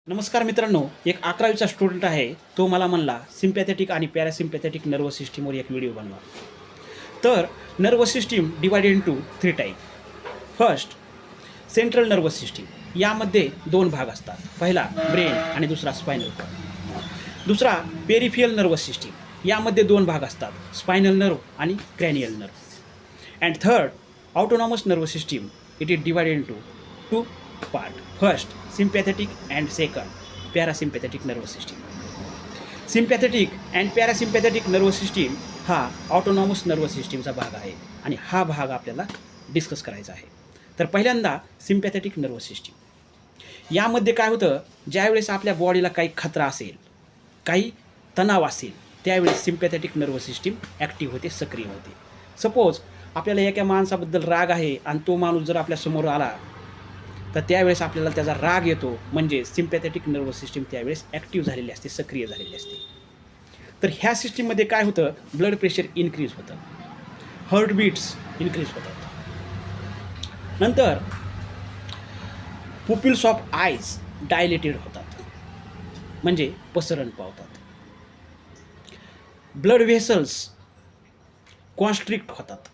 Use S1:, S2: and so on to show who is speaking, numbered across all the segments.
S1: नमस्कार मित्रांनो, एक 11वीचा स्टुडंट आहे. तो मला म्हणला सिम्पॅथेटिक आणि पॅरासिम्पॅथेटिक नर्वस सिस्टीमवर एक व्हिडिओ बनवा. तर nervous system divided into 3 type. First, central nervous system. यामध्ये 2 भाग असतात. पहिला ब्रेन आणि दुसरा स्पायनल कॉर्ड. दुसरा पेरिफियल नर्वस सिस्टीम. यामध्ये 2 भाग असतात, स्पायनल नर्व आणि cranial nerve. And third, autonomous nervous system. It is divided into 2 part. First sympathetic and second parasympathetic nervous system. Sympathetic and parasympathetic nervous system हा autonomous nervous सिस्टीमचा भाग आहे आणि हा भाग आपल्याला डिस्कस करायचा आहे. तर पहिल्यांदा सिम्पॅथेटिक नर्वस सिस्टीम. यामध्ये काय होतं, ज्यावेळेस आपल्या बॉडीला काही खतरा असेल, काही तणाव असेल, त्यावेळेस सिम्पॅथेटिक नर्वस सिस्टीम ॲक्टिव्ह होते, सक्रिय होते. सपोज आपल्याला एका माणसाबद्दल राग आहे आणि तो माणूस जर आपल्यासमोर आला तर त्यावेळेस आपल्याला त्याचा राग येतो, म्हणजे सिम्पॅथेटिक नर्वस सिस्टीम त्यावेळेस ॲक्टिव्ह झालेली असते, सक्रिय झालेली असते. तर ह्या सिस्टीममध्ये काय होतं, ब्लड प्रेशर इन्क्रीज होतं, हार्टबीट्स इन्क्रीज होतात. नंतर पुपिल्स ऑफ आयज डायलेटेड होतात, म्हणजे पसरण पावतात. ब्लड व्हेसल्स कॉन्स्ट्रिक्ट होतात,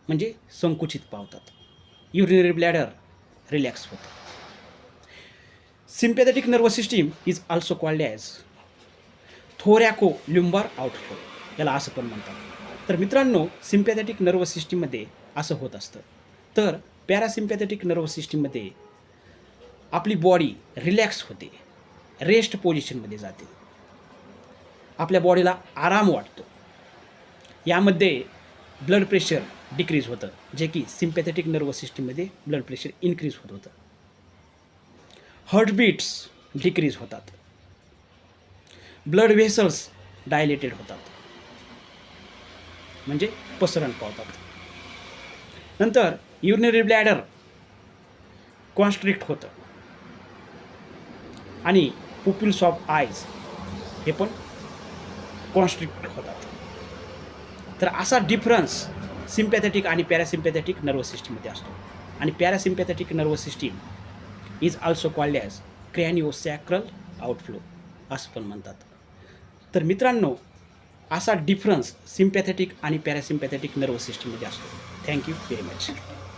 S1: म्हणजे संकुचित पावतात. युरिनरी ब्लॅडर रिलॅक्स होतं. Sympathetic nervous system is also called as thoracolumbar outflow, याला असं पण म्हणतात. तर मित्रांनो, सिम्पॅथेटिक नर्वस सिस्टीममध्ये असं होत असतं. तर पॅरासिम्पॅथेटिक नर्वस सिस्टीममध्ये आपली बॉडी रिलॅक्स होते, रेस्ट पोझिशनमध्ये जाते, आपल्या बॉडीला आराम वाटतो. यामध्ये ब्लड प्रेशर डिक्रीज होतं, जे की सिम्पॅथेटिक नर्वस सिस्टीममध्ये ब्लड प्रेशर इन्क्रीज होत होतं. हार्टबीट्स डिक्रीज होतात, ब्लड व्हेसल्स डायलेटेड होतात, म्हणजे पसरण पावतात. नंतर युरिनरी ब्लॅडर कॉन्स्ट्रिक्ट होतं आणि पुपिल्स ऑफ आयज हे पण कॉन्स्ट्रिक्ट होतात. तर असा डिफरन्स सिम्पॅथेटिक आणि पॅरासिम्पॅथेटिक नर्वस सिस्टीममध्ये असतो. आणि parasympathetic nervous system is also called as craniosacral outflow असं पण म्हणतात. तर मित्रांनो, असा डिफरन्स सिम्पॅथेटिक आणि पॅरासिम्पॅथेटिक नर्वस सिस्टीममध्ये असतो. Thank you very much.